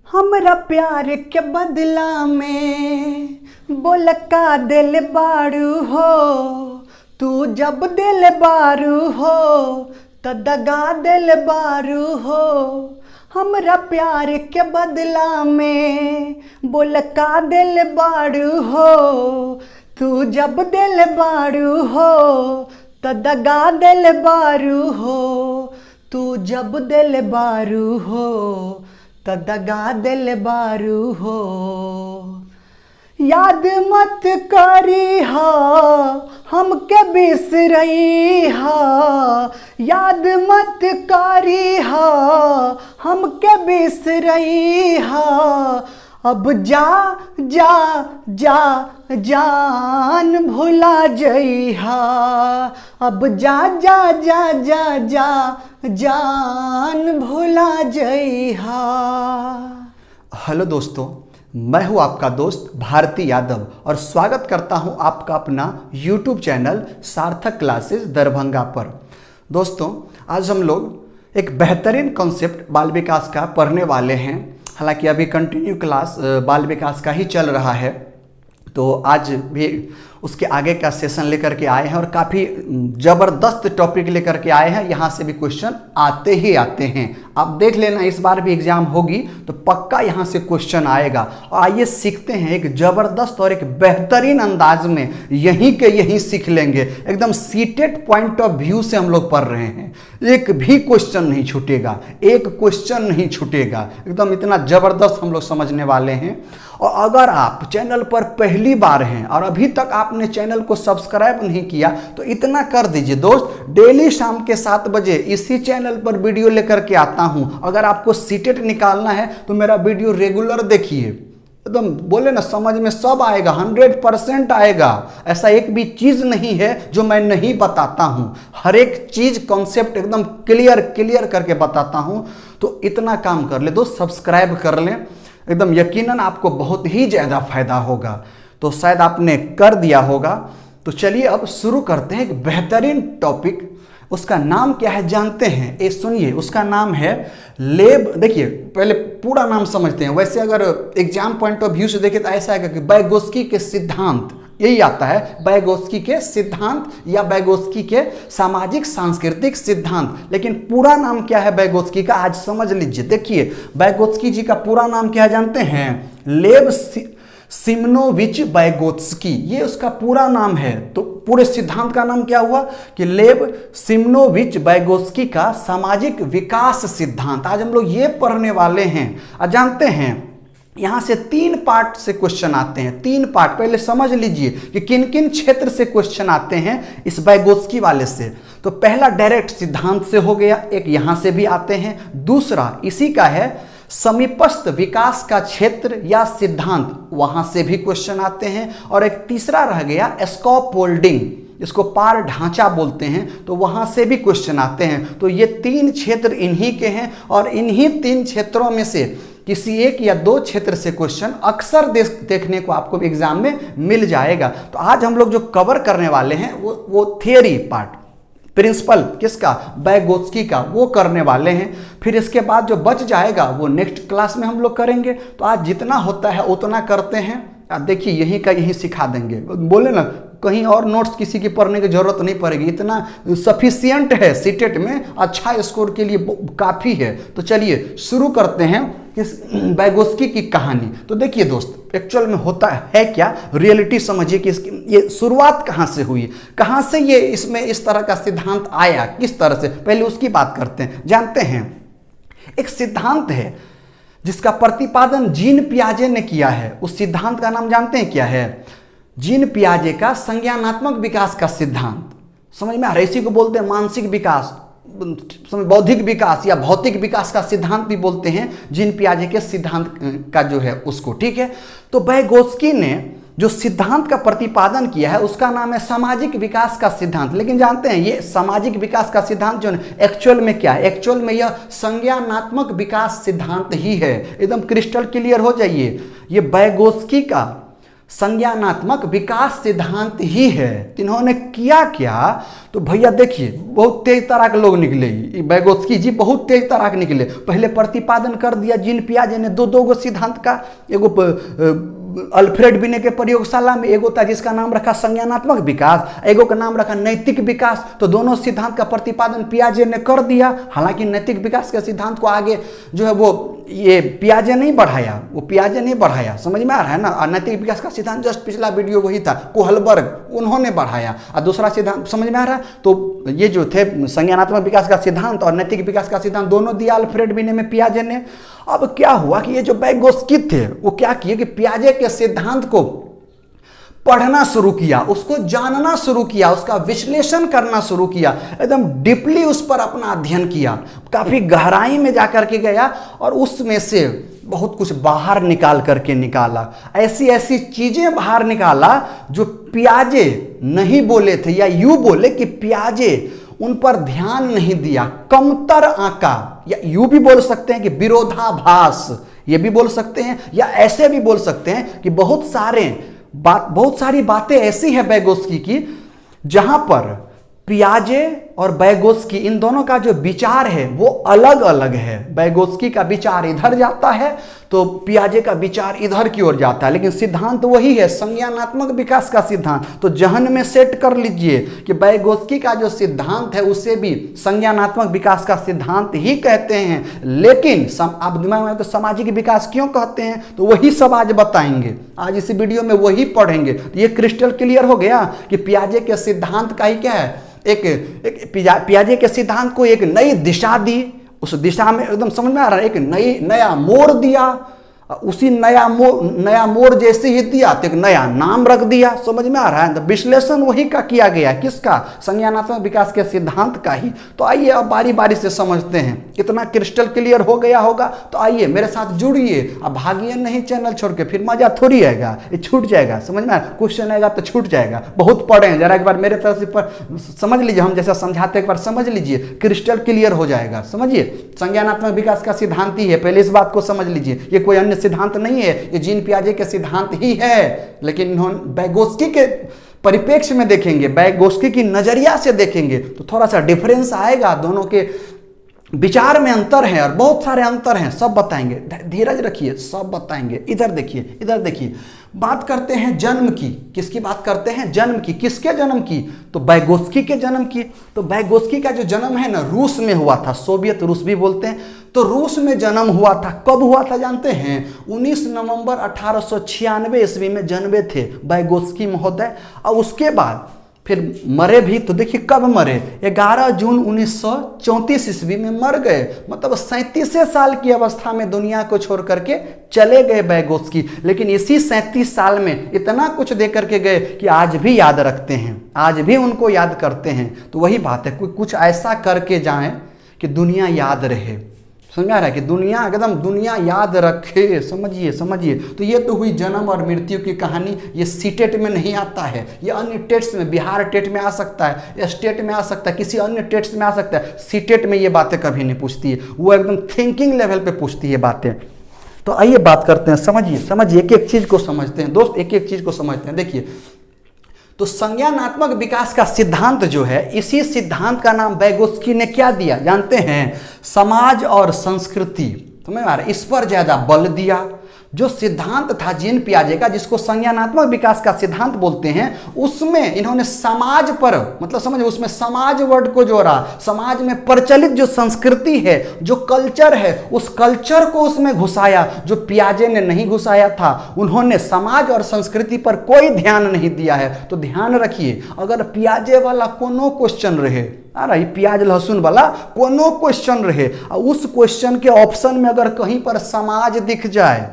हमरा प्यार के बदला में बोल का दिल बारू हो, तू जब दिल बारू हो त दगा दिल बारू हो। हमरा प्यार के बदला में बोल का दिल बारू हो, तू जब दिल बारू हो त दगा दिल बारू हो, तू जब दिल बारू हो त दगा दिल बारू हो। याद मत करी हा हमके बिसरई हा, याद मत करी हा हमके बिसरई हा। अब जा जा जा जान भुला जइहा, अब जा जा जा जा जा जान भुला जइहा। हेलो दोस्तों, मैं हूं आपका दोस्त भारती यादव और स्वागत करता हूं आपका अपना YouTube चैनल सार्थक क्लासेस दरभंगा पर। दोस्तों, आज हम लोग एक बेहतरीन कॉन्सेप्ट बाल विकास का पढ़ने वाले हैं। हालांकि अभी कंटिन्यू क्लास बाल विकास का ही चल रहा है, तो आज भी उसके आगे का सेशन लेकर के आए हैं और काफ़ी ज़बरदस्त टॉपिक लेकर के आए हैं। यहाँ से भी क्वेश्चन आते ही आते हैं। आप देख लेना, इस बार भी एग्जाम होगी तो पक्का यहाँ से क्वेश्चन आएगा। और आइए सीखते हैं एक ज़बरदस्त और एक बेहतरीन अंदाज में, यहीं के यहीं सीख लेंगे। एकदम सीटेड पॉइंट ऑफ व्यू से हम लोग पढ़ रहे हैं, एक भी क्वेश्चन नहीं छूटेगा, एक क्वेश्चन नहीं छूटेगा। एकदम इतना ज़बरदस्त हम लोग समझने वाले हैं। और अगर आप चैनल पर पहली बार हैं और अभी तक आपने चैनल को सब्सक्राइब नहीं किया तो इतना कर दीजिए दोस्त। डेली शाम के 7 बजे इसी चैनल पर वीडियो लेकर के आता हूं। अगर आपको सीटेट निकालना है तो मेरा वीडियो रेगुलर देखिए, एकदम बोले ना समझ में सब आएगा, 100% आएगा। ऐसा एक भी चीज़ नहीं है जो मैं नहीं बताता हूँ, हर एक चीज़ कॉन्सेप्ट एकदम क्लियर करके बताता हूँ। तो इतना काम कर ले दोस्त, सब्सक्राइब कर लें, एकदम यकीनन आपको बहुत ही ज़्यादा फायदा होगा। तो शायद आपने कर दिया होगा। तो चलिए अब शुरू करते हैं एक बेहतरीन टॉपिक। उसका नाम क्या है जानते हैं? ये सुनिए, उसका नाम है लेब। देखिए पहले पूरा नाम समझते हैं। वैसे अगर एग्जाम पॉइंट ऑफ व्यू से देखें तो ऐसा है कि बैगोस्की के सिद्धांत, यही आता है, बैगोस्की के सिद्धांत या बैगोस्की के सामाजिक सांस्कृतिक सिद्धांत। लेकिन पूरा नाम क्या है बैगोस्की का, आज समझ लीजिए। देखिए बैगोस्की जी का पूरा नाम क्या है जानते हैं? लेव सिमनोविच बैगोत्स्की, ये उसका पूरा नाम है। तो पूरे सिद्धांत का नाम क्या हुआ कि लेव सिमनोविच बैगोत्स्की का सामाजिक विकास सिद्धांत। आज हम लोग ये पढ़ने वाले हैं। और जानते हैं यहाँ से 3 पार्ट से क्वेश्चन आते हैं। 3 पार्ट पहले समझ लीजिए कि किन किन क्षेत्र से क्वेश्चन आते हैं इस बैगोत्स्की वाले से। तो पहला डायरेक्ट सिद्धांत से हो गया, एक यहाँ से भी आते हैं। दूसरा इसी का है समीपस्थ विकास का क्षेत्र या सिद्धांत, वहां से भी क्वेश्चन आते हैं। और एक तीसरा रह गया स्कैफोल्डिंग, इसको पार ढांचा बोलते हैं, तो वहां से भी क्वेश्चन आते हैं। तो ये 3 क्षेत्र इन्हीं के हैं और इन्हीं 3 क्षेत्रों में से किसी एक या 2 क्षेत्र से क्वेश्चन अक्सर देखने को आपको एग्जाम में मिल जाएगा। तो आज हम लोग जो कवर करने वाले हैं वो थियरी पार्ट, प्रिंसिपल किसका, बैगोत्स्की का, वो करने वाले हैं। फिर इसके बाद जो बच जाएगा वो नेक्स्ट क्लास में हम लोग करेंगे। तो आज जितना होता है उतना करते हैं। देखिए यहीं का यहीं सिखा देंगे, बोले ना कहीं और नोट्स किसी की पढ़ने की जरूरत नहीं पड़ेगी, इतना सफिशियंट है। सीटेट में अच्छा स्कोर के लिए काफ़ी है। तो चलिए शुरू करते हैं इस बैगोत्स्की की कहानी। तो देखिए दोस्त, एक्चुअल में होता है क्या, रियलिटी समझिए कि इसकी ये शुरुआत कहाँ से हुई, कहाँ से ये इसमें इस तरह का सिद्धांत आया, किस तरह से, पहले उसकी बात करते हैं। जानते हैं एक सिद्धांत है जिसका प्रतिपादन जीन पियाजे ने किया है। उस सिद्धांत का नाम जानते हैं क्या है? जीन पियाजे का संज्ञानात्मक विकास का सिद्धांत। समझ में आ रहा है? इसी को बोलते हैं मानसिक विकास, बौद्धिक विकास या भौतिक विकास का सिद्धांत भी बोलते हैं। जीन पियाजे के सिद्धांत का जो है उसको, ठीक है। तो बैगोत्स्की ने जो सिद्धांत का प्रतिपादन किया है उसका नाम है सामाजिक विकास का सिद्धांत। लेकिन जानते हैं ये सामाजिक विकास का सिद्धांत जो है एक्चुअल में क्या है? एक्चुअल में यह संज्ञानात्मक विकास सिद्धांत ही है। एकदम क्रिस्टल क्लियर हो जाइए। ये बैगोत्स्की का संज्ञानात्मक विकास सिद्धांत ही है। इन्होंने किया क्या, तो भैया देखिए बहुत तेज तरह के लोग निकले, वैगोत्स्की जी बहुत तेज तरह के निकले। पहले प्रतिपादन कर दिया जीन पियाजे ने दो गो सिद्धांत का, एगो अल्फ्रेड बिने के प्रयोगशाला में, एगो था जिसका नाम रखा संज्ञानात्मक विकास, एगो का नाम रखा नैतिक विकास। तो दोनों सिद्धांत का प्रतिपादन पियाजे ने कर दिया। हालांकि नैतिक विकास के सिद्धांत को आगे जो है वो ये पियाजे नहीं बढ़ाया, वो पियाजे नहीं बढ़ाया, समझ में आ रहा है ना। और नैतिक विकास का सिद्धांत जस्ट पिछला वीडियो वही था, कोहलबर्ग उन्होंने बढ़ाया। और दूसरा सिद्धांत समझ में आ रहा है, तो ये जो थे संज्ञानात्मक विकास का सिद्धांत और नैतिक विकास का सिद्धांत दोनों दिया अल्फ्रेड बिने में पियाजे ने। अब क्या हुआ कि ये जो वैगोत्स्की थे वो क्या किए कि पियाजे के सिद्धांत को पढ़ना शुरू किया, उसको जानना शुरू किया, उसका विश्लेषण करना शुरू किया, एकदम डीपली उस पर अपना अध्ययन किया, काफी गहराई में जाकर के गया और उसमें से बहुत कुछ बाहर निकाल करके निकाला। ऐसी ऐसी चीजें बाहर निकाला जो पियाजे नहीं बोले थे, या यूं बोले कि पियाजे उन पर ध्यान नहीं दिया, कमतर आंका, या यूं भी बोल सकते हैं कि विरोधाभास, ये भी बोल सकते हैं, या ऐसे भी बोल सकते हैं कि बहुत सारी बातें ऐसी है वैगोत्स्की की जहां पर पियाजे और वैगोत्स्की इन दोनों का जो विचार है वो अलग अलग है। वैगोत्स्की का विचार इधर जाता है तो पियाजे का विचार इधर की ओर जाता है, लेकिन सिद्धांत वही है, संज्ञानात्मक विकास का सिद्धांत। तो जहन में सेट कर लीजिए कि वैगोत्स्की का जो सिद्धांत है उसे भी संज्ञानात्मक विकास का सिद्धांत ही कहते हैं, लेकिन आप दिमाग में तो सामाजिक विकास क्यों कहते हैं, तो वही सब आज बताएंगे, आज इस वीडियो में वही पढ़ेंगे। तो ये क्रिस्टल क्लियर हो गया कि पियाजे के सिद्धांत का ही क्या है, एक पियाजे के सिद्धांत को एक नई दिशा दी, उस दिशा में एकदम समझ में आ रहा है, एक नया मोड़ दिया, उसी नया मोड़ जैसे ही दिया तो एक नया नाम रख दिया, समझ में आ रहा है। तो विश्लेषण वही का किया गया, किसका, संज्ञानात्मक विकास के सिद्धांत का ही। तो आइए अब बारी बारी से समझते हैं। कितना क्रिस्टल क्लियर हो गया होगा, तो आइए मेरे साथ जुड़िए। अब भागिए नहीं चैनल छोड़ के, फिर मजा थोड़ी आएगा, ये छूट जाएगा, समझ में, क्वेश्चन आएगा तो छूट जाएगा। बहुत पढ़े हैं, जरा एक बार मेरे तरफ से पर समझ लीजिए, हम जैसा समझाते एक बार समझ लीजिए, क्रिस्टल क्लियर हो जाएगा। समझिए, संज्ञानात्मक विकास का सिद्धांत ही है, पहले इस बात को समझ लीजिए, ये कोई अन्य सिद्धांत नहीं है, ये जीन पियाजे के सिद्धांत ही है। लेकिन इन्होंने वैगोत्स्की के परिप्रेक्ष्य में देखेंगे, वैगोत्स्की की नजरिया से देखेंगे तो थोड़ा सा डिफरेंस आएगा, दोनों के विचार में अंतर है और बहुत सारे अंतर हैं, सब बताएंगे, धीरज रखिए, सब बताएंगे। इधर देखिए, इधर देखिए, बात करते हैं जन्म की। किसकी बात करते हैं, जन्म की। किसके जन्म की, तो वैगोत्स्की के जन्म की। तो वैगोत्स्की का जो जन्म है ना, रूस में हुआ था, सोवियत रूस भी बोलते हैं। तो रूस में जन्म हुआ था, कब हुआ था जानते हैं, 19 नवंबर 1896 ईस्वी में जन्मे थे वैगोत्स्की महोदय। और उसके बाद फिर मरे भी, तो देखिए कब मरे, 11 जून 1934 ईस्वी में मर गए। मतलब 37 साल की अवस्था में दुनिया को छोड़ करके चले गए वैगोत्स्की। लेकिन इसी 37 साल में इतना कुछ दे करके गए कि आज भी याद रखते हैं, आज भी उनको याद करते हैं। तो वही बात है, कुछ ऐसा करके जाएं कि दुनिया याद रहे, समझा रहा है, कि दुनिया एकदम दुनिया याद रखे। समझिए समझिए। तो ये तो हुई जन्म और मृत्यु की कहानी। ये सीटेट में नहीं आता है, ये अन्य टेट्स में, बिहार टेट में आ सकता है, स्टेट में आ सकता है, किसी अन्य टेट्स में आ सकता है। सीटेट में ये बातें कभी नहीं पूछती है, वो एकदम थिंकिंग लेवल पे पूछती है बातें। तो आइए बात करते हैं, समझिए समझिए, एक एक चीज को समझते हैं दोस्त, एक एक चीज को समझते हैं। देखिए, तो संज्ञानात्मक विकास का सिद्धांत जो है, इसी सिद्धांत का नाम वैगोत्स्की ने क्या दिया जानते हैं, समाज और संस्कृति। तुम्हें आ रहा है, इस पर ज्यादा बल दिया। जो सिद्धांत था जीन पियाजे का, जिसको संज्ञानात्मक विकास का सिद्धांत बोलते हैं, उसमें इन्होंने समाज पर, मतलब समझो, उसमें समाज वर्ड को जोड़ा। समाज में प्रचलित जो संस्कृति है, जो कल्चर है, उस कल्चर को उसमें घुसाया, जो पियाजे ने नहीं घुसाया था। उन्होंने समाज और संस्कृति पर कोई ध्यान नहीं दिया है। तो ध्यान रखिए, अगर पियाजे वाला कोनो क्वेश्चन रहे, अरे प्याज लहसुन वाला कोनो क्वेश्चन रहे, और उस क्वेश्चन के ऑप्शन में अगर कहीं पर समाज दिख जाए,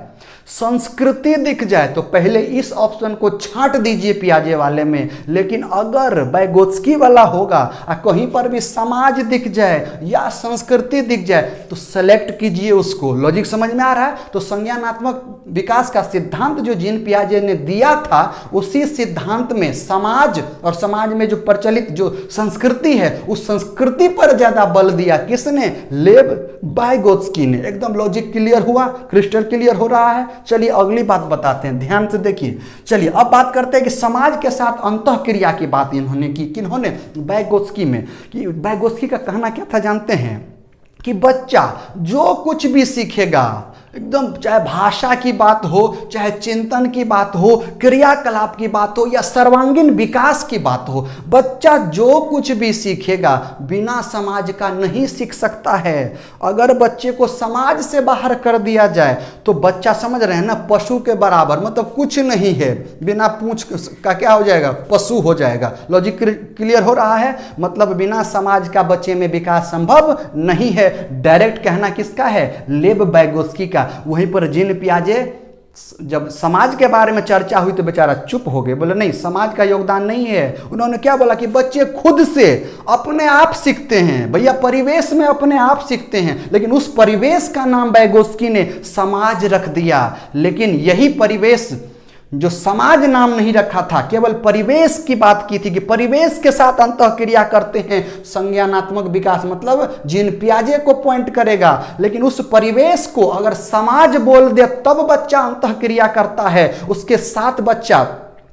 संस्कृति दिख जाए, तो पहले इस ऑप्शन को छांट दीजिए पियाजे वाले में। लेकिन अगर वैगोत्स्की वाला होगा और कहीं पर भी समाज दिख जाए या संस्कृति दिख जाए, तो सेलेक्ट कीजिए उसको। लॉजिक समझ में आ रहा है। तो संज्ञानात्मक विकास का सिद्धांत जो जीन पियाजे ने दिया था, उसी सिद्धांत में समाज और समाज में जो प्रचलित जो संस्कृति है, उस संस्कृति पर ज्यादा बल दिया। किसने, लेव वैगोत्स्की ने। एकदम लॉजिक क्लियर हुआ, क्रिस्टल क्लियर हो रहा है। चलिए अगली बात बताते हैं, ध्यान से देखिए। चलिए अब बात करते हैं कि समाज के साथ अंतःक्रिया की बात इन्होंने की, किन्होंने, वाइगोत्स्की में। कि वाइगोत्स्की का कहना क्या था जानते हैं? कि बच्चा जो कुछ भी सीखेगा, एकदम चाहे भाषा की बात हो, चाहे चिंतन की बात हो, क्रियाकलाप की बात हो, या सर्वांगीण विकास की बात हो, बच्चा जो कुछ भी सीखेगा बिना समाज का नहीं सीख सकता है। अगर बच्चे को समाज से बाहर कर दिया जाए तो बच्चा, समझ रहे हैं ना, पशु के बराबर, मतलब कुछ नहीं है, बिना पूंछ का क्या हो जाएगा? पशु हो जाएगा। लॉजिक क्लियर हो रहा है? मतलब बिना समाज का बच्चे में विकास संभव नहीं है। डायरेक्ट कहना किसका है? लेव वाइगोत्स्की का। वहीं पर जीन पियाजे जब समाज के बारे में चर्चा हुई तो बेचारा चुप हो गए, बोले नहीं, समाज का योगदान नहीं है। उन्होंने क्या बोला कि बच्चे खुद से अपने आप सीखते हैं, भैया परिवेश में अपने आप सीखते हैं। लेकिन उस परिवेश का नाम वाइगोत्स्की ने समाज रख दिया। लेकिन यही परिवेश जो समाज नाम नहीं रखा था, केवल परिवेश की बात की थी कि परिवेश के साथ अंतःक्रिया करते हैं, संज्ञानात्मक विकास, मतलब जीन पियाजे को पॉइंट करेगा। लेकिन उस परिवेश को अगर समाज बोल दे तब बच्चा अंतःक्रिया करता है, उसके साथ बच्चा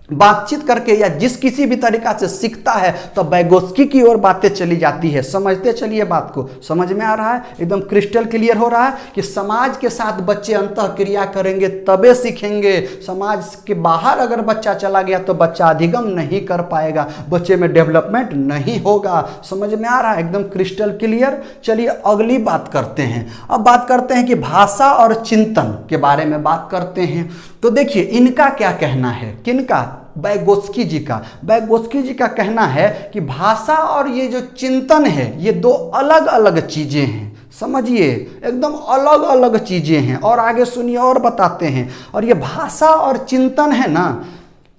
बातचीत करके या जिस किसी भी तरीका से सीखता है, तो वाइगोत्स्की की ओर बातें चली जाती है। समझते चलिए बात को, समझ में आ रहा है? एकदम क्रिस्टल क्लियर हो रहा है कि समाज के साथ बच्चे अंतःक्रिया करेंगे तबे सीखेंगे। समाज के बाहर अगर बच्चा चला गया तो बच्चा अधिगम नहीं कर पाएगा, बच्चे में डेवलपमेंट नहीं होगा। समझ में आ रहा है? एकदम क्रिस्टल क्लियर। चलिए अगली बात करते हैं। अब बात करते हैं कि भाषा और चिंतन के बारे में बात करते हैं। तो देखिए इनका क्या कहना है, किनका? वाइगोत्स्की जी का। वाइगोत्स्की जी का कहना है कि भाषा और ये जो चिंतन है ये दो अलग अलग चीजें हैं। समझिए, एकदम अलग अलग चीजें हैं। और आगे सुनिए और बताते हैं। और ये भाषा और चिंतन है ना,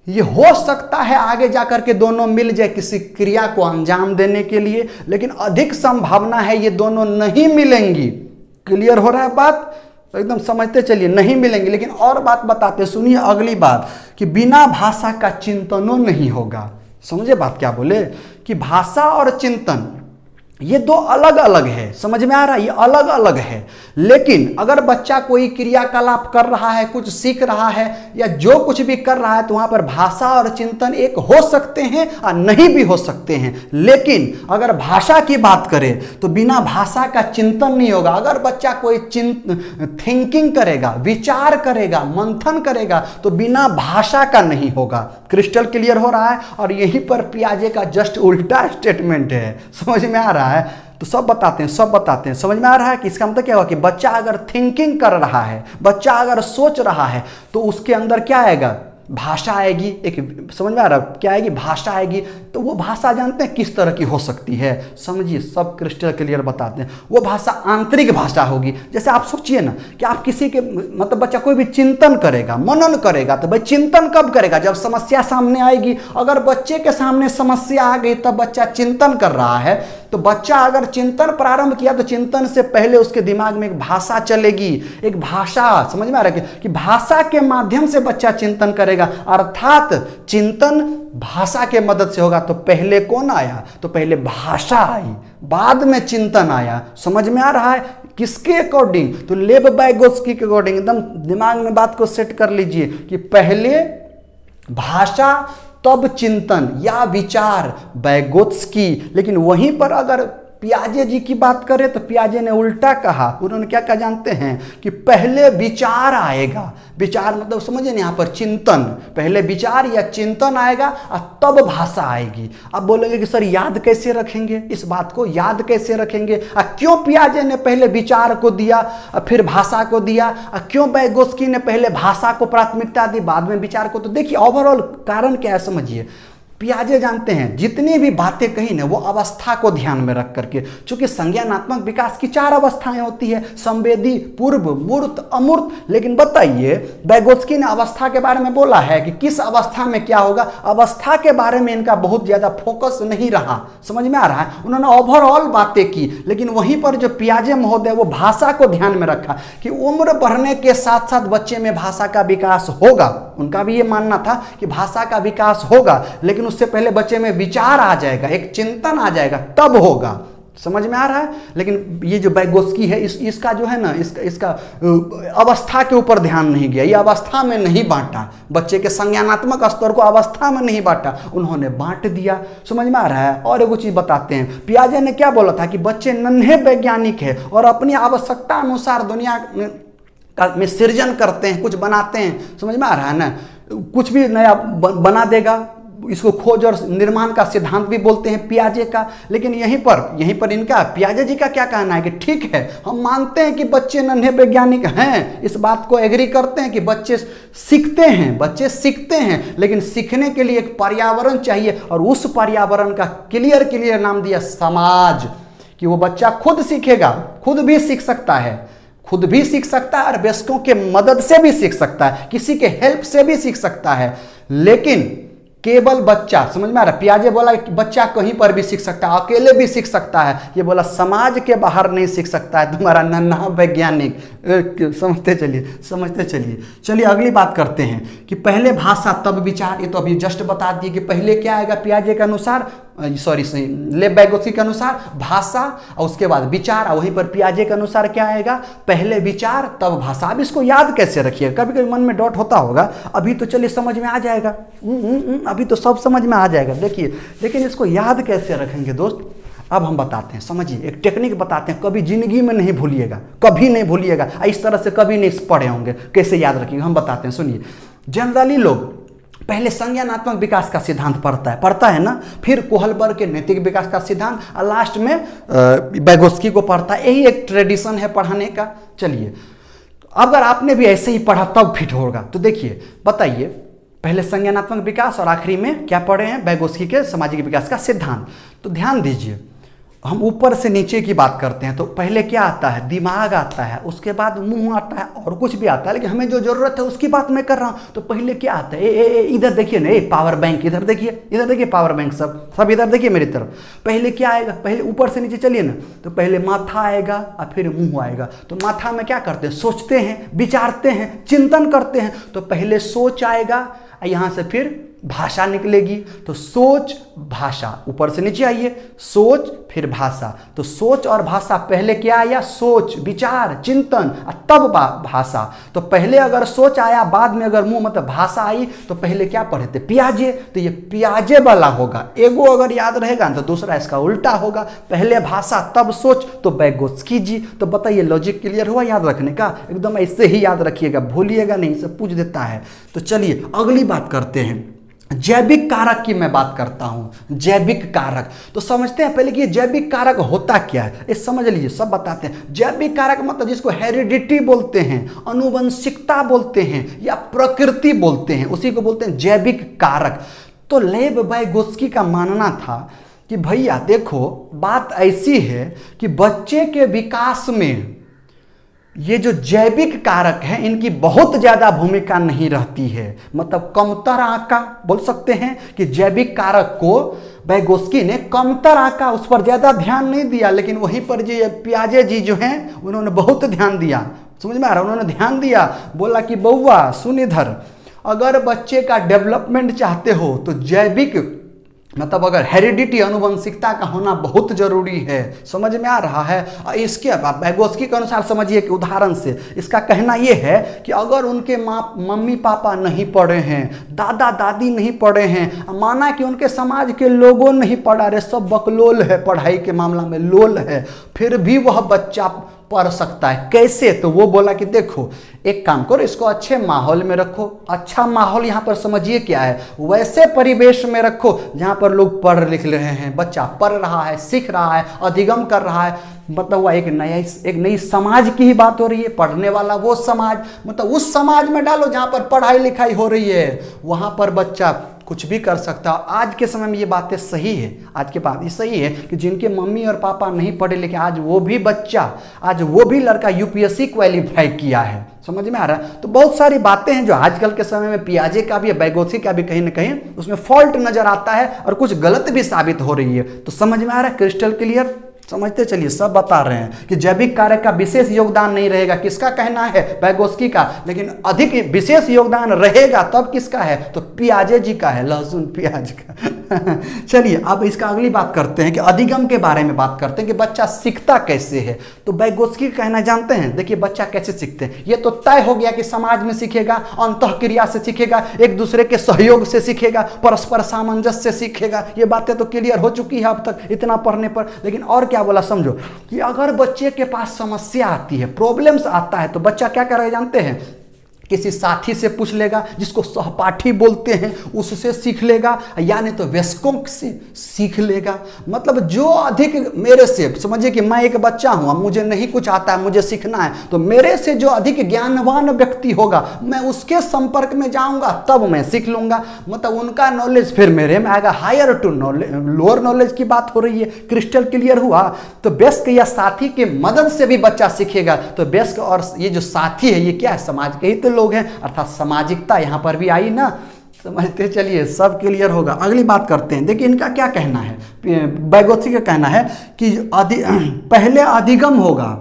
ये हो सकता है आगे जाकर के दोनों मिल जाए किसी क्रिया को अंजाम देने के लिए, लेकिन अधिक संभावना है ये दोनों नहीं मिलेंगी। क्लियर हो रहा है बात? तो एकदम समझते चलिए, नहीं मिलेंगे। लेकिन और बात बताते, सुनिए अगली बात, कि बिना भाषा का चिंतनों नहीं होगा। समझे बात क्या बोले? कि भाषा और चिंतन ये दो अलग अलग है। समझ में आ रहा है? ये अलग अलग है। लेकिन अगर बच्चा कोई क्रियाकलाप कर रहा है, कुछ सीख रहा है या जो कुछ भी कर रहा है, तो वहां पर भाषा और चिंतन एक हो सकते हैं और नहीं भी हो सकते हैं। लेकिन अगर भाषा की बात करें तो बिना भाषा का चिंतन नहीं होगा। अगर बच्चा कोई थिंकिंग करेगा, विचार करेगा, मंथन करेगा, तो बिना भाषा का नहीं होगा। क्रिस्टल क्लियर हो रहा है? और यहीं पर पियाजे का जस्ट उल्टा स्टेटमेंट है। समझ में आ रहा है? तो सब बताते हैं, सब बताते हैं। समझ में आ रहा है कि इसका मतलब क्या हुआ? कि बच्चा अगर थिंकिंग कर रहा है, बच्चा अगर सोच रहा है, तो उसके अंदर क्या आएगा? भाषा आएगी। एक समझ में आ रहा है क्या आएगी? भाषा आएगी। तो वो भाषा जानते हैं किस तरह की हो सकती है? समझिए, सब क्रिस्टल क्लियर बताते हैं। वो भाषा आंतरिक भाषा होगी। जैसे आप सोचिए ना कि आप किसी के, मतलब बच्चा कोई भी चिंतन करेगा, मनन करेगा, तो भाई चिंतन कब करेगा? जब समस्या सामने आएगी। अगर बच्चे के सामने समस्या आ गई तब बच्चा चिंतन कर रहा है, तो बच्चा अगर चिंतन प्रारंभ किया तो चिंतन से पहले उसके दिमाग में एक भाषा चलेगी, एक भाषा। समझ में आ रहा है कि भाषा के माध्यम से बच्चा चिंतन करेगा, अर्थात चिंतन भाषा के मदद से होगा। तो पहले कौन आया? तो पहले भाषा आई, बाद में चिंतन आया। समझ में आ रहा है? किसके अकॉर्डिंग? तो लेव वाइगोत्स्की के अकॉर्डिंग। एकदम दिमाग में बात को सेट कर लीजिए कि पहले भाषा तब चिंतन या विचार, वाइगोत्स्की। लेकिन वहीं पर अगर पियाजे जी की बात करें तो पियाजे ने उल्टा कहा। उन्होंने क्या कहा जानते हैं? कि पहले विचार आएगा। विचार मतलब समझिए यहाँ पर चिंतन, पहले विचार या चिंतन आएगा और तब भाषा आएगी। अब बोलेंगे कि सर याद कैसे रखेंगे? इस बात को याद कैसे रखेंगे? क्यों पियाजे ने पहले विचार को दिया और फिर भाषा को दिया? क्यों वाइगोत्स्की ने पहले भाषा को प्राथमिकता दी बाद में विचार को? तो देखिए ओवरऑल कारण क्या है समझिए। पियाजे जानते हैं जितनी भी बातें कही ना वो अवस्था को ध्यान में रख करके, चूंकि संज्ञानात्मक विकास की 4 अवस्थाएं होती है, संवेदी, पूर्व, मूर्त, अमूर्त। लेकिन बताइए वाइगोत्स्की ने अवस्था के बारे में बोला है कि किस अवस्था में क्या होगा? अवस्था के बारे में इनका बहुत ज्यादा फोकस नहीं रहा। समझ में आ रहा है? उन्होंने ओवरऑल बातें की, लेकिन वहीं पर जो पियाजे महोदय वो भाषा को ध्यान में रखा कि उम्र बढ़ने के साथ साथ बच्चे में भाषा का विकास होगा। उनका भी ये मानना था कि भाषा का विकास होगा, लेकिन उससे पहले बच्चे में विचार आ जाएगा, एक चिंतन आ जाएगा, तब होगा। समझ में आ रहा है। लेकिन ये जो बैगोस्की है इसका जो है ना इसका अवस्था के ऊपर ध्यान नहीं गया, ये अवस्था में नहीं बांटा, बच्चे के संज्ञानात्मक स्तर को अवस्था में नहीं बांटा, उन्होंने बांट दिया। समझ में आ रहा है। और एक चीज बताते हैं, पियाजे ने क्या बोला था कि बच्चे नन्हे वैज्ञानिक है और अपनी आवश्यकता अनुसार दुनिया में सृजन करते हैं, कुछ बनाते हैं। समझ में आ रहा है ना, कुछ भी नया बना देगा, इसको खोज और निर्माण का सिद्धांत भी बोलते हैं पियाजे का। लेकिन यहीं पर इनका पियाजे जी का क्या कहना है कि ठीक है, हम मानते हैं कि बच्चे नन्हे वैज्ञानिक हैं, इस बात को एग्री करते हैं कि बच्चे सीखते हैं, लेकिन सीखने के लिए एक पर्यावरण चाहिए, और उस पर्यावरण का क्लियर नाम दिया समाज, कि वो बच्चा खुद सीखेगा, खुद भी सीख सकता है और वयस्कों के मदद से भी सीख सकता है, किसी के हेल्प से भी सीख सकता है। लेकिन केवल बच्चा, समझ में आ रहा है, पियाजे बोला कि बच्चा कहीं पर भी सीख सकता है, अकेले भी सीख सकता है, ये बोला समाज के बाहर नहीं सीख सकता है तुम्हारा नन्हा वैज्ञानिक। समझते चलिए अगली बात करते हैं कि पहले भाषा तब विचार। ये तो अभी जस्ट बता दिए कि पहले क्या आएगा पियाजे के अनुसार, लेव बैगोस्की के अनुसार भाषा, और उसके बाद विचार, और वहीं पर पियाजे के अनुसार क्या आएगा, पहले विचार तब भाषा। अब इसको याद कैसे रखिएगा, कभी कभी मन में डाउट होता होगा, अभी तो चलिए समझ में आ जाएगा, अभी तो सब समझ में आ जाएगा। देखिए, लेकिन इसको याद कैसे रखेंगे दोस्त, अब हम बताते हैं, समझिए, एक टेक्निक बताते हैं, कभी जिंदगी में नहीं भूलिएगा, कभी नहीं भूलिएगा, इस तरह से कभी नहीं पढ़े होंगे, कैसे याद रखिएगा हम बताते हैं, सुनिए। जनरली लोग पहले संज्ञानात्मक विकास का सिद्धांत पढ़ता है ना, फिर कोहलबर्ग के नैतिक विकास का सिद्धांत, और लास्ट में बैगोस्की को पढ़ता है। यही एक ट्रेडिशन है पढ़ाने का। चलिए, अगर आपने भी ऐसे ही पढ़ा तब फिट होगा। तो देखिए, बताइए, पहले संज्ञानात्मक विकास और आखिरी में क्या पढ़े हैं, बैगोस्की के सामाजिक विकास का सिद्धांत। तो ध्यान दीजिए, हम ऊपर से नीचे की बात करते हैं तो पहले क्या आता है, दिमाग आता है, उसके बाद मुंह आता है, और कुछ भी आता है, लेकिन हमें जो जरूरत है उसकी बात मैं कर रहा हूं। तो पहले क्या आता है, इधर देखिए ना, पावर बैंक, इधर देखिए पावर बैंक, सब इधर देखिए मेरी तरफ। पहले क्या आएगा, पहले ऊपर से नीचे चलिए ना, तो पहले माथा आएगा और फिर मुंह आएगा। तो माथा में क्या करते हैं, सोचते हैं, विचारते हैं, चिंतन करते हैं। तो पहले सोच आएगा, यहां से फिर भाषा निकलेगी। तो सोच भाषा, ऊपर से नीचे आइए, सोच फिर भाषा। तो सोच और भाषा, पहले क्या आया, सोच, विचार, चिंतन, तब भाषा। तो पहले अगर सोच आया, बाद में अगर मुंह मतलब भाषा आई, तो पहले क्या पढ़े थे, पियाजे। तो ये पियाजे वाला होगा, एगो अगर याद रहेगा तो दूसरा इसका उल्टा होगा, पहले भाषा तब सोच, तो बैगोस्की जी। तो बताइए, लॉजिक क्लियर हुआ याद रखने का, एकदम ऐसे ही याद रखिएगा, भूलिएगा नहीं, इसे पूछ देता है। तो चलिए अगली बात करते हैं, जैविक कारक की मैं बात करता हूं। जैविक कारक तो समझते हैं पहले कि ये जैविक कारक होता क्या है, ये समझ लीजिए, सब बताते हैं। जैविक कारक मतलब जिसको हेरिडिटी बोलते हैं, अनुवंशिकता बोलते हैं, या प्रकृति बोलते हैं, उसी को बोलते हैं जैविक कारक। तो लेव बैगोस्की का मानना था कि भैया देखो, बात ऐसी है कि बच्चे के विकास में ये जो जैविक कारक हैं, इनकी बहुत ज़्यादा भूमिका नहीं रहती है। मतलब कमतर आंका बोल सकते हैं कि जैविक कारक को बैगोस्की ने कमतर आंका, उस पर ज़्यादा ध्यान नहीं दिया। लेकिन वहीं पर जो पियाजे जी जो हैं, उन्होंने बहुत ध्यान दिया। समझ में आ रहा है, उन्होंने ध्यान दिया, बोला कि बउआ सुन इधर, अगर बच्चे का डेवलपमेंट चाहते हो तो जैविक मतलब अगर हेरिडिटी, अनुवंशिकता का होना बहुत जरूरी है। समझ में आ रहा है। इसके बैगोस्की के अनुसार समझिए कि उदाहरण से इसका कहना यह है कि अगर उनके मम्मी पापा नहीं पढ़े हैं, दादा दादी नहीं पढ़े हैं, माना कि उनके समाज के लोगों नहीं पढ़ा रहे, सब बकलोल है, पढ़ाई के मामला में लोल है, फिर भी वह बच्चा पढ़ सकता है। कैसे? तो वो बोला कि देखो, एक काम करो, इसको अच्छे माहौल में रखो। अच्छा माहौल यहाँ पर समझिए क्या है, वैसे परिवेश में रखो जहाँ पर लोग पढ़ लिख रहे हैं, बच्चा पढ़ रहा है, सीख रहा है, अधिगम कर रहा है। मतलब वह एक नई समाज की ही बात हो रही है, पढ़ने वाला वो समाज, मतलब उस समाज में डालो जहाँ पर पढ़ाई लिखाई हो रही है, वहाँ पर बच्चा कुछ भी कर सकता है। आज के समय में ये बातें सही है, आज के बात ये सही है कि जिनके मम्मी और पापा नहीं पढ़े लिखे, आज वो भी बच्चा, आज वो भी लड़का यूपीएससी क्वालिफाई किया है। समझ में आ रहा है। तो बहुत सारी बातें हैं जो आजकल के समय में पियाजे का भी, बैगोस्की का भी कहीं ना कहीं उसमें फॉल्ट नजर आता है और कुछ गलत भी साबित हो रही है। तो समझ में आ रहा है, क्रिस्टल क्लियर, समझते चलिए। सब बता रहे हैं कि जैविक कारक का विशेष योगदान नहीं रहेगा, किसका कहना है, बैगोस्की का, लेकिन अधिक विशेष योगदान रहेगा तब किसका है, तो पियाजे जी का है, लहसुन प्याज का। चलिए अब इसका अगली बात करते हैं कि अधिगम के बारे में बात करते हैं कि बच्चा सीखता कैसे है। तो बैगोत्स्की का कहना जानते हैं, देखिए बच्चा कैसे सीखते हैं। ये तो तय हो गया कि समाज में सीखेगा, अंतःक्रिया से सीखेगा, एक दूसरे के सहयोग से सीखेगा, परस्पर सामंजस्य से सीखेगा। ये बातें तो क्लियर हो चुकी है अब तक इतना पढ़ने पर। लेकिन और क्या बोला समझो, कि अगर बच्चे के पास समस्या आती है, प्रॉब्लम्स आता है, तो बच्चा क्या करेगा जानते हैं, किसी साथी से पूछ लेगा, जिसको सहपाठी बोलते हैं, उससे सीख लेगा, या नहीं तो वयस्कों से सीख लेगा। मतलब जो अधिक मेरे से, समझिए कि मैं एक बच्चा हूँ, अब मुझे नहीं कुछ आता है, मुझे सीखना है, तो मेरे से जो अधिक ज्ञानवान व्यक्ति होगा मैं उसके संपर्क में जाऊँगा, तब मैं सीख लूँगा। मतलब उनका नॉलेज फिर मेरे में आएगा। Higher to knowledge, lower knowledge की बात हो रही है। क्रिस्टल क्लियर हुआ। तो वयस्क या साथी के मदद से भी बच्चा सीखेगा। तो वयस्क और ये जो साथी है, ये क्या है, समाज के ही तो लोग हैं, अर्थात सामाजिकता यहां पर भी आई ना। समझते चलिए, सब क्लियर होगा। अगली बात करते हैं। देखिए इनका क्या कहना है, बैगोत्स्की का कहना है कि पहले अधिगम होगा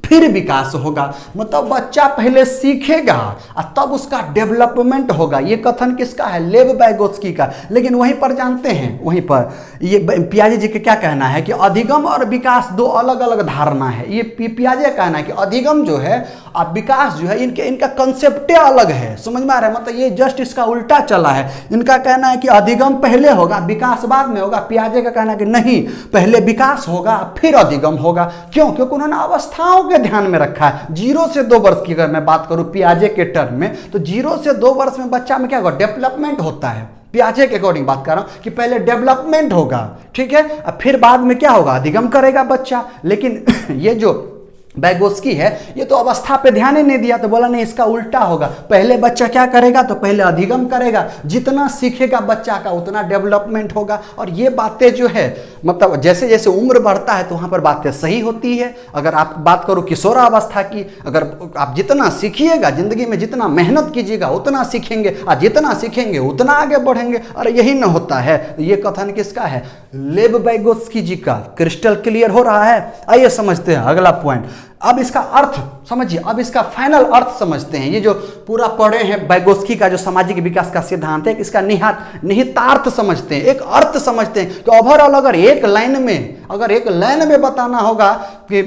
फिर विकास होगा। मतलब बच्चा पहले सीखेगा और तब उसका डेवलपमेंट होगा। ये कथन किसका है, लेव बैगोत्स्की का। लेकिन वहीं पर जानते हैं, वहीं पर ये पियाजे जी का क्या कहना है कि अधिगम और विकास दो अलग अलग धारणा है। ये पियाजे का कहना है कि अधिगम जो है और विकास जो है, इनका कंसेप्ट अलग है। समझ में आ रहा है, मतलब ये जस्ट इसका उल्टा चला है। इनका कहना है कि अधिगम पहले होगा, विकास बाद में होगा। पियाजे का कहना है कि नहीं, पहले विकास होगा फिर अधिगम होगा। क्यों? क्योंकि उन्होंने अवस्थाओं के ध्यान में रखा है। 0 से 2 वर्ष की अगर मैं बात करूं पियाजे के टर्म में, तो 0 से 2 वर्ष में बच्चा में क्या होगा, डेवलपमेंट होता है। पियाजे के अकॉर्डिंग बात कर रहा हूं कि पहले डेवलपमेंट होगा, ठीक है, और फिर बाद में क्या होगा, अधिगम करेगा बच्चा। लेकिन ये जो बैगोत्स्की है, ये तो अवस्था पे ध्यान ही नहीं दिया, तो बोला नहीं इसका उल्टा होगा। पहले बच्चा क्या करेगा, तो पहले अधिगम करेगा। जितना सीखेगा बच्चा का उतना डेवलपमेंट होगा। और ये बातें जो है, मतलब जैसे जैसे उम्र बढ़ता है तो वहाँ पर बातें सही होती है। अगर आप बात करो किशोरावस्था की, अगर आप जितना सीखिएगा जिंदगी में, जितना मेहनत कीजिएगा उतना सीखेंगे, और जितना सीखेंगे उतना आगे बढ़ेंगे। और यही न होता है। ये कथन किसका है, लेव बैगोत्स्की जी का। क्रिस्टल क्लियर हो रहा है। आइए समझते हैं अगला पॉइंट। अब इसका अर्थ समझिए, अब इसका फाइनल अर्थ समझते हैं। ये जो पूरा पढ़े हैं बैगोत्स्की का जो सामाजिक विकास का सिद्धांत है, इसका निहितार्थ समझते हैं, एक अर्थ समझते हैं कि ओवरऑल अगर एक लाइन में बताना होगा कि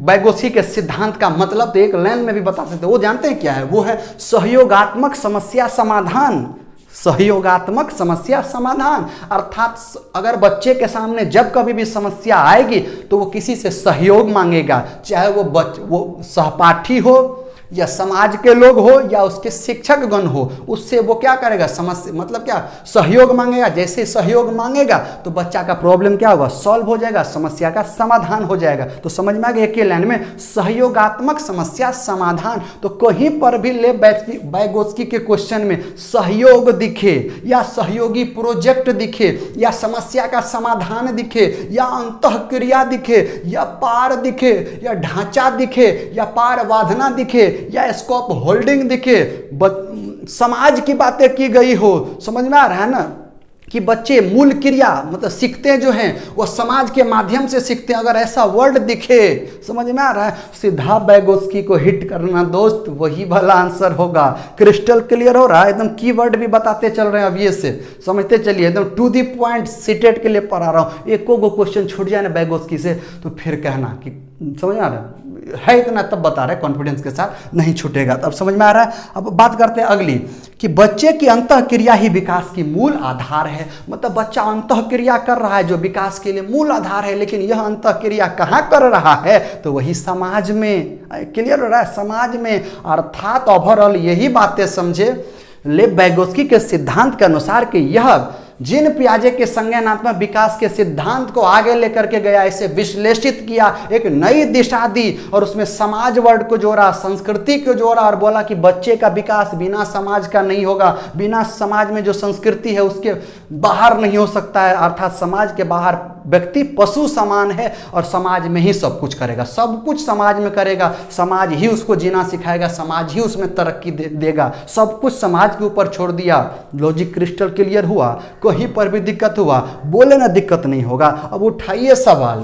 बैगोत्स्की के सिद्धांत का मतलब, तो एक लाइन में भी बता सकते हैं। वो जानते हैं क्या है, वो है सहयोगात्मक समस्या समाधान। सहयोगात्मक समस्या समाधान, अर्थात अगर बच्चे के सामने जब कभी भी समस्या आएगी तो वो किसी से सहयोग मांगेगा, चाहे वो सहपाठी हो या समाज के लोग हो या उसके शिक्षक गण हो। उससे वो क्या करेगा, समस्या मतलब क्या, सहयोग मांगेगा। जैसे सहयोग मांगेगा तो बच्चा का प्रॉब्लम क्या होगा, सॉल्व हो जाएगा, समस्या का समाधान हो जाएगा। तो समझ में आ गया, एक ही लाइन में सहयोगात्मक समस्या समाधान। तो कहीं पर भी ले बैगोत्स्की के क्वेश्चन में सहयोग दिखे या सहयोगी प्रोजेक्ट दिखे या समस्या का समाधान दिखे या अंतःक्रिया दिखे या पार दिखे या ढांचा दिखे या पारवाधना दिखे या स्कोप होल्डिंग दिखे, समाज की बातें की गई हो, समझ में आ रहा है ना, कि बच्चे मूल क्रिया मतलब सीखते जो हैं वो समाज के माध्यम से सीखते हैं। अगर ऐसा वर्ड दिखे, समझ में आ रहा है, सीधा बैगोत्स्की को हिट करना दोस्त, वही भला आंसर होगा। क्रिस्टल क्लियर हो रहा है, एकदम कीवर्ड भी बताते चल रहे हैं अब ये से, समझते चलिए, एकदम टू दी पॉइंट सीटेट के लिए पढ़ा रहा हूँ। एक को क्वेश्चन छूट जाए ना बैगोत्स्की से तो फिर कहना कि समझ में आ रहा है इतना, तब बता रहे कॉन्फिडेंस के साथ, नहीं छूटेगा। तब समझ में आ रहा है। अब बात करते हैं अगली, कि बच्चे की अंतःक्रिया ही विकास की मूल आधार है। मतलब बच्चा अंतःक्रिया कर रहा है जो विकास के लिए मूल आधार है, लेकिन यह अंतःक्रिया कहाँ कर रहा है, तो वही समाज में। क्लियर हो रहा है, समाज में। अर्थात ओवरऑल यही बातें समझे लेव बैगोत्स्की के सिद्धांत के अनुसार कि यह जिन पियाजे के संज्ञानात्मक विकास के सिद्धांत को आगे लेकर के गया, इसे विश्लेषित किया, एक नई दिशा दी और उसमें समाज वर्ड को जोड़ा, संस्कृति को जोड़ा और बोला कि बच्चे का विकास बिना समाज का नहीं होगा, बिना समाज में जो संस्कृति है उसके बाहर नहीं हो सकता है। अर्थात समाज के बाहर व्यक्ति पशु समान है और समाज में ही सब कुछ करेगा, सब कुछ समाज में करेगा, समाज ही उसको जीना सिखाएगा, समाज ही उसमें तरक्की देगा, सब कुछ समाज के ऊपर छोड़ दिया। लॉजिक क्रिस्टल क्लियर हुआ? कहीं पर भी दिक्कत हुआ बोले ना दिक्कत नहीं होगा। अब उठाइए सवाल,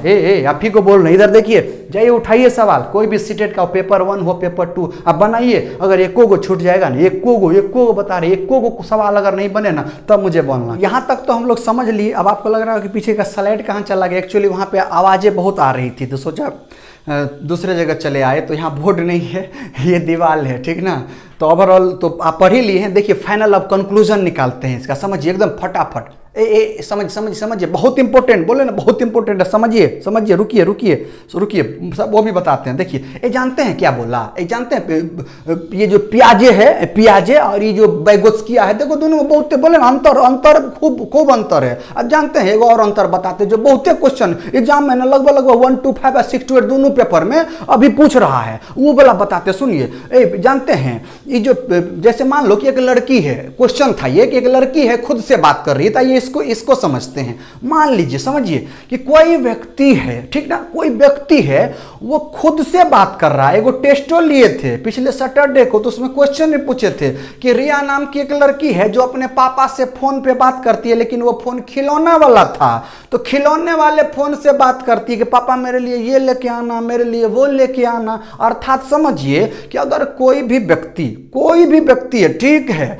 आप ही को बोल रहे, इधर देखिए, जाइए उठाइए सवाल, कोई भी सीटेट का पेपर 1 हो पेपर 2 अब बनाइए। अगर एको को छूट जाएगा ना, एको को बता रहे, एको को सवाल अगर नहीं बने ना तब मुझे बोलना। यहाँ तक तो हम लोग समझ लिए। अब आपको लग रहा है कि पीछे का स्लाइड कहाँ चला गया। एक्चुअली वहाँ पे आवाज़ें बहुत आ रही थी तो सोचा दूसरे जगह चले आए। तो यहाँ बोर्ड नहीं है, ये दीवार है, ठीक ना। तो ओवरऑल तो आप पढ़ ही लिए हैं। देखिए फाइनल अब कंक्लूजन निकालते हैं इसका, समझिए एकदम फटाफट। समझिए, बहुत इंपॉर्टेंट, बोले ना बहुत इंपॉर्टेंट है, समझिए, रुकिए सब वो भी बताते हैं। देखिए ये जानते हैं क्या बोला, ये जानते हैं ये जो पियाजे और ये जो बैगोत्स्किया है, देखो दोनों में बहुत बोले ना अंतर खूब अंतर है। अब जानते हैं एगो और अंतर बताते जो बहुत क्वेश्चन एग्जाम में ना लगभग 1 to 5 और 6 to 8 दोनों पेपर में अभी पूछ रहा है, वो वाला बताते। सुनिए, जानते हैं ये जो जैसे मान लो कि एक लड़की है, क्वेश्चन था ये कि एक लड़की है खुद से बात कर रही है, ये इसको समझते हैं। मान लीजिए, समझिए कि कोई व्यक्ति है, ठीक ना, कोई व्यक्ति है वो खुद से बात कर रहा है। एगो टेस्टो लिए थे पिछले सैटरडे को, तो उसमें क्वेश्चन भी पूछे थे कि रिया नाम की एक लड़की है जो अपने पापा से फोन पे बात करती है, लेकिन वो फोन खिलौना वाला था, तो खिलौने वाले फोन से बात करती है कि पापा मेरे लिए ये लेके आना, मेरे लिए वो लेके आना। अर्थात समझिए कि अगर कोई भी व्यक्ति है, ठीक है,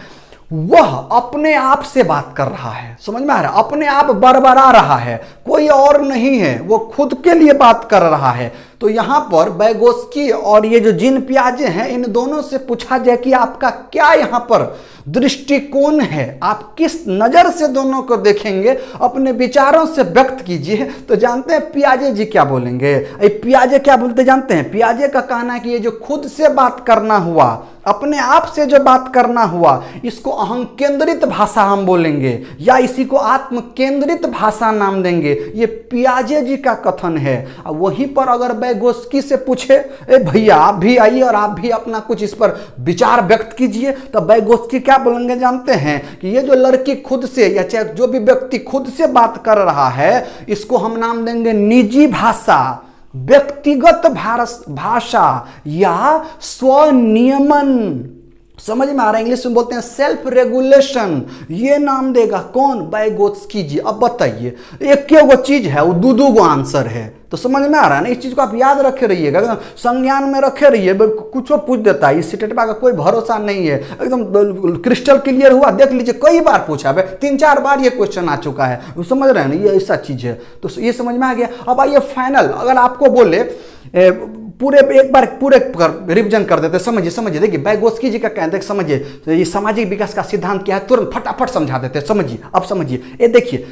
वह अपने आप से बात कर रहा है, समझ में आ रहा है, अपने आप बरबरा रहा है, कोई और नहीं है, वो खुद के लिए बात कर रहा है। तो यहां पर बैगोस्की और ये जो जीन पियाजे हैं, इन दोनों से पूछा जाए कि आपका क्या यहां पर दृष्टिकोण है, आप किस नजर से दोनों को देखेंगे, अपने विचारों से व्यक्त कीजिए। तो जानते हैं पियाजे जी क्या बोलेंगे? पियाजे क्या बोलते जानते हैं? पियाजे का कहना है कि ये जो खुद से बात करना हुआ, अपने आप से जो बात करना हुआ, इसको अहं केंद्रित भाषा हम बोलेंगे या इसी को आत्म केंद्रित भाषा नाम देंगे। ये पियाजे जी का कथन है। अब वहीं पर अगर बैगोस्की से पूछे, भैया आप भी आइए और आप भी अपना कुछ इस पर विचार व्यक्त कीजिए, तो बैगोस्की क्या बोलेंगे जानते हैं कि ये जो लड़की खुद से या चाहे जो भी व्यक्ति खुद से बात कर रहा है, इसको हम नाम देंगे निजी भाषा, व्यक्तिगत भाषा या स्वनियमन। समझ में आ रहा है? इंग्लिश में बोलते हैं सेल्फ रेगुलेशन, ये नाम देगा कौन? बैगोत्स्की जी। अब बताइए, एक वो चीज है, वो दो गो आंसर है, तो समझ में आ रहा है ना? इस चीज को आप याद रखे रहिएगा, एकदम संज्ञान में रखे रहिए। कुछ पूछ देता है, इस स्टेटमेंट का कोई भरोसा नहीं है, एकदम क्रिस्टल क्लियर हुआ। देख लीजिए कई बार पूछा है, 3-4 बार ये क्वेश्चन आ चुका है, समझ रहे हैं ना? ये ऐसा चीज है, तो ये समझ में आ गया। अब आइए फाइनल, अगर आपको बोले पूरे एक बार पूरे रिवीजन कर देते, समझिए। देखिए बैगोस्की जी का कहते हैं, समझिए तो ये सामाजिक विकास का सिद्धांत क्या है, तुरंत फटाफट समझा देते हैं। समझिए, अब समझिए, ये देखिए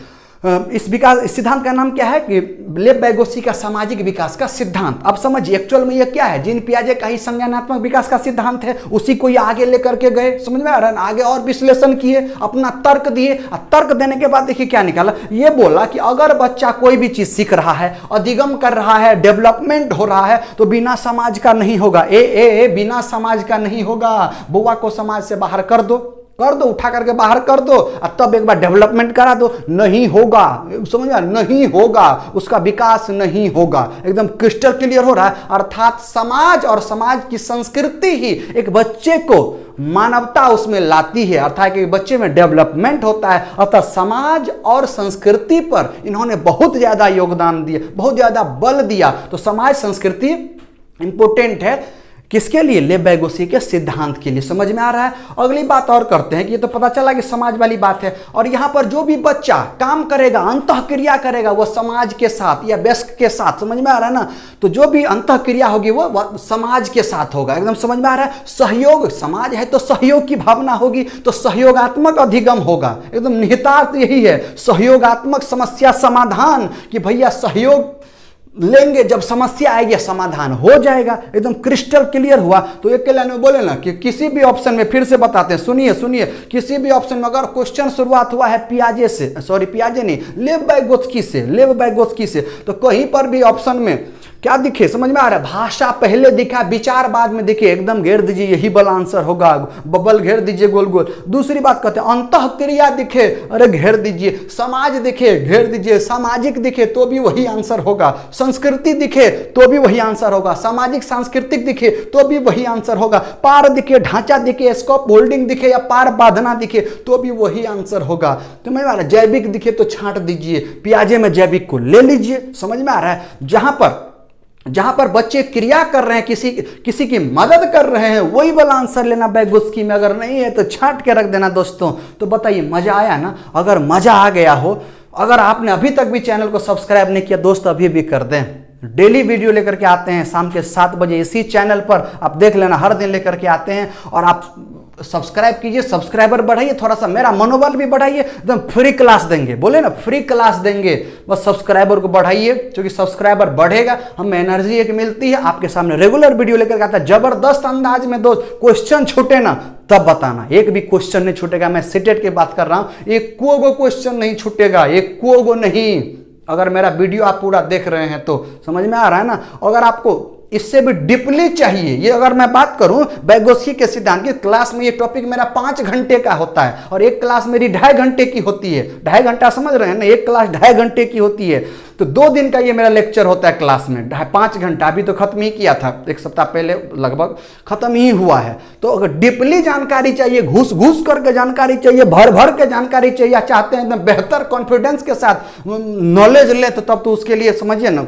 इस सिद्धांत का नाम क्या है कि लेव बैगोस्की का सामाजिक विकास का सिद्धांत। अब समझिए एक्चुअल में ये क्या है, जीन पियाजे का ही संज्ञानात्मक विकास का सिद्धांत है, उसी को ये आगे लेकर के गए। समझ में आ रहा है? आगे और विश्लेषण किए, अपना तर्क दिए, और तर्क देने के बाद देखिए क्या निकाला। ये बोला कि अगर बच्चा कोई भी चीज सीख रहा है, अधिगम कर रहा है, डेवलपमेंट हो रहा है, तो बिना समाज का नहीं होगा। बिना समाज का नहीं होगा। बुआ को समाज से बाहर कर दो, उठा करके बाहर कर दो, और तब एक बार डेवलपमेंट करा दो, नहीं होगा। समझ में? नहीं होगा, उसका विकास नहीं होगा। एकदम क्रिस्टल क्लियर हो रहा है। अर्थात समाज और समाज की संस्कृति ही एक बच्चे को मानवता उसमें लाती है, अर्थात कि बच्चे में डेवलपमेंट होता है। अर्थात समाज और संस्कृति पर इन्होंने बहुत ज्यादा योगदान दिया, बहुत ज्यादा बल दिया। तो समाज संस्कृति इंपोर्टेंट है किसके लिए? लेव बैगोस्की के सिद्धांत के लिए। समझ में आ रहा है? अगली बात और करते हैं कि ये तो पता चला कि समाज वाली बात है, और यहां पर जो भी बच्चा काम करेगा, अंतःक्रिया करेगा, वो समाज के साथ या वयस्क के साथ, समझ में आ रहा है ना? तो जो भी अंतःक्रिया होगी वो समाज के साथ होगा। एकदम समझ में आ रहा है? सहयोग, समाज है तो सहयोग की भावना होगी, तो सहयोगात्मक अधिगम होगा। एकदम निहितार्थ यही है, सहयोगात्मक समस्या समाधान, कि भैया सहयोग लेंगे, जब समस्या आएगी समाधान हो जाएगा। एकदम क्रिस्टल क्लियर हुआ। तो एक के लाइन में बोले ना कि किसी भी ऑप्शन में, फिर से बताते हैं, सुनिए, किसी भी ऑप्शन में अगर क्वेश्चन शुरुआत हुआ है पियाजे से, सॉरी पियाजे नहीं, लेव बैगोत्स्की से, तो कहीं पर भी ऑप्शन में क्या दिखे, समझ में आ रहा है? भाषा पहले दिखा, विचार बाद में दिखे। एकदम घेर दीजिए, यही वाला आंसर होगा, बबल घेर दीजिए गोल गोल। दूसरी बात कहते हैं अंतः क्रिया दिखे, अरे घेर दीजिए। समाज दिखे, घेर दीजिए। सामाजिक दिखे तो भी वही आंसर होगा। संस्कृति दिखे तो भी वही आंसर होगा। सामाजिक सांस्कृतिक दिखे तो भी वही आंसर होगा। पार दिखे, ढांचा दिखे, स्कोप होल्डिंग दिखे या पार बांधना दिखे तो भी वही आंसर होगा। तो मैं बोला जैविक दिखे तो छांट दीजिए, प्याजे में जैविक को ले लीजिए। समझ में आ रहा है? जहां पर बच्चे क्रिया कर रहे हैं, किसी की मदद कर रहे हैं, वही वाला आंसर लेना बैगुस्की में। अगर नहीं है तो छांट के रख देना दोस्तों। तो बताइए मजा आया ना? अगर मजा आ गया हो, अगर आपने अभी तक भी चैनल को सब्सक्राइब नहीं किया दोस्त, अभी भी कर दें। डेली वीडियो लेकर के आते हैं शाम के 7 बजे इसी चैनल पर, आप देख लेना, हर दिन लेकर के आते हैं। और आप सब्सक्राइब कीजिए, सब्सक्राइबर बढ़ाइए, थोड़ा सा मेरा मनोबल भी बढ़ाइए। एकदम फ्री क्लास देंगे, बोले ना फ्री क्लास देंगे। बस सब्सक्राइबर को बढ़ाइए, क्योंकि सब्सक्राइबर बढ़ेगा हमें एनर्जी एक मिलती है। आपके सामने रेगुलर वीडियो लेकर के आता है जबरदस्त अंदाज में। दोस्त क्वेश्चन छूटे ना तब बताना, एक भी क्वेश्चन नहीं छूटेगा। मैं सीटेट की बात कर रहा हूं, एक को क्वेश्चन नहीं छूटेगा, एक को नहीं। अगर मेरा वीडियो आप पूरा देख रहे हैं तो समझ में आ रहा है ना? अगर आपको इससे भी डीपली चाहिए, ये अगर मैं बात करूं बैगोस्की के सिद्धांत की, क्लास में ये टॉपिक मेरा 5 घंटे का होता है और एक क्लास मेरी 2.5 घंटे की होती है। 2.5 घंटा समझ रहे हैं ना? एक क्लास 2.5 घंटे की होती है। तो 2 दिन का ये मेरा लेक्चर होता है क्लास में, 5 घंटा। अभी तो खत्म ही किया था, 1 सप्ताह पहले लगभग खत्म ही हुआ है। तो अगर डीपली जानकारी चाहिए, घुस घुस करके जानकारी चाहिए, भर भर के जानकारी चाहिए, चाहते हैं एकदम बेहतर कॉन्फिडेंस के साथ नॉलेज ले, तो तब तो उसके लिए समझिए ना,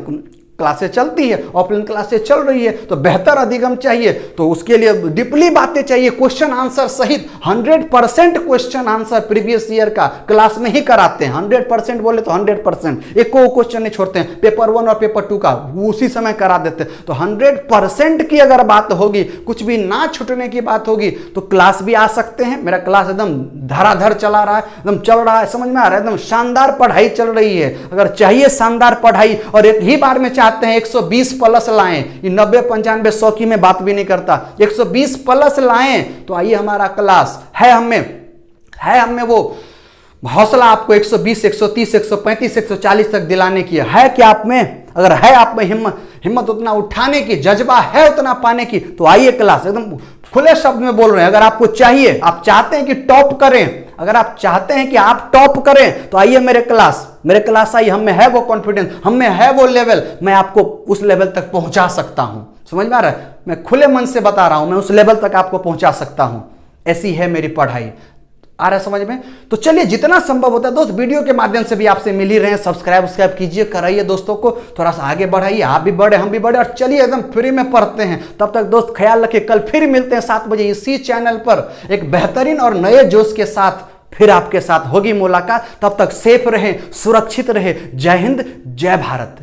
क्लासेस चलती है, ऑफलाइन क्लासेस चल रही है। तो बेहतर अधिगम चाहिए तो उसके लिए डीपली बातें चाहिए, क्वेश्चन आंसर सहित 100% क्वेश्चन आंसर प्रीवियस ईयर का क्लास में ही कराते हैं। 100% बोले तो 100%, एक को क्वेश्चन नहीं छोड़ते हैं। पेपर 1 और पेपर 2 का उसी समय करा देते हैं। तो 100% की अगर बात होगी, कुछ भी ना छूटने की बात होगी, तो क्लास भी आ सकते हैं। मेरा क्लास एकदम धराधर चला रहा है, एकदम चल रहा है, समझ में आ रहा है? एकदम शानदार पढ़ाई चल रही है। अगर चाहिए शानदार पढ़ाई और एक ही बार में चाहते हैं 120 प्लस लाएं, ये 90, 95, 100 की मैं बात भी नहीं करता, 120 प्लस लाएं, तो आइए हमारा क्लास है। हमें वो हौसला आपको 120, 130, 135, 140 तक दिलाने की है क्या आप में? अगर है आप में हिम्मत उतना उठाने की, जज्बा है उतना पाने की, तो आइए क्लास। एकदम खुले शब्द में बोल रहे हैं। अगर आपको चाहिए, आप चाहते हैं कि टॉप करें, अगर आप चाहते हैं कि आप टॉप करें, तो आइए मेरे क्लास आइए। हम में है वो कॉन्फिडेंस, हम में है वो लेवल, मैं आपको उस लेवल तक पहुंचा सकता हूं। समझ में आ रहा है? मैं खुले मन से बता रहा हूं, मैं उस लेवल तक आपको पहुंचा सकता हूं। ऐसी है मेरी पढ़ाई। आ रहा है समझ में? तो चलिए जितना संभव होता है दोस्त, वीडियो के माध्यम से भी आपसे मिल ही रहे हैं। सब्सक्राइब कीजिए, कराइए दोस्तों को, थोड़ा सा आगे बढ़ाइए। आप भी बढ़े, हम भी बढ़े, और चलिए एकदम फ्री में पढ़ते हैं। तब तक दोस्त ख्याल रखिए, कल फिर मिलते हैं 7 बजे इसी चैनल पर एक बेहतरीन और नए जोश के साथ। फिर आपके साथ होगी मुलाकात। तब तक सेफ रहे, सुरक्षित रहे। जय हिंद, जय भारत।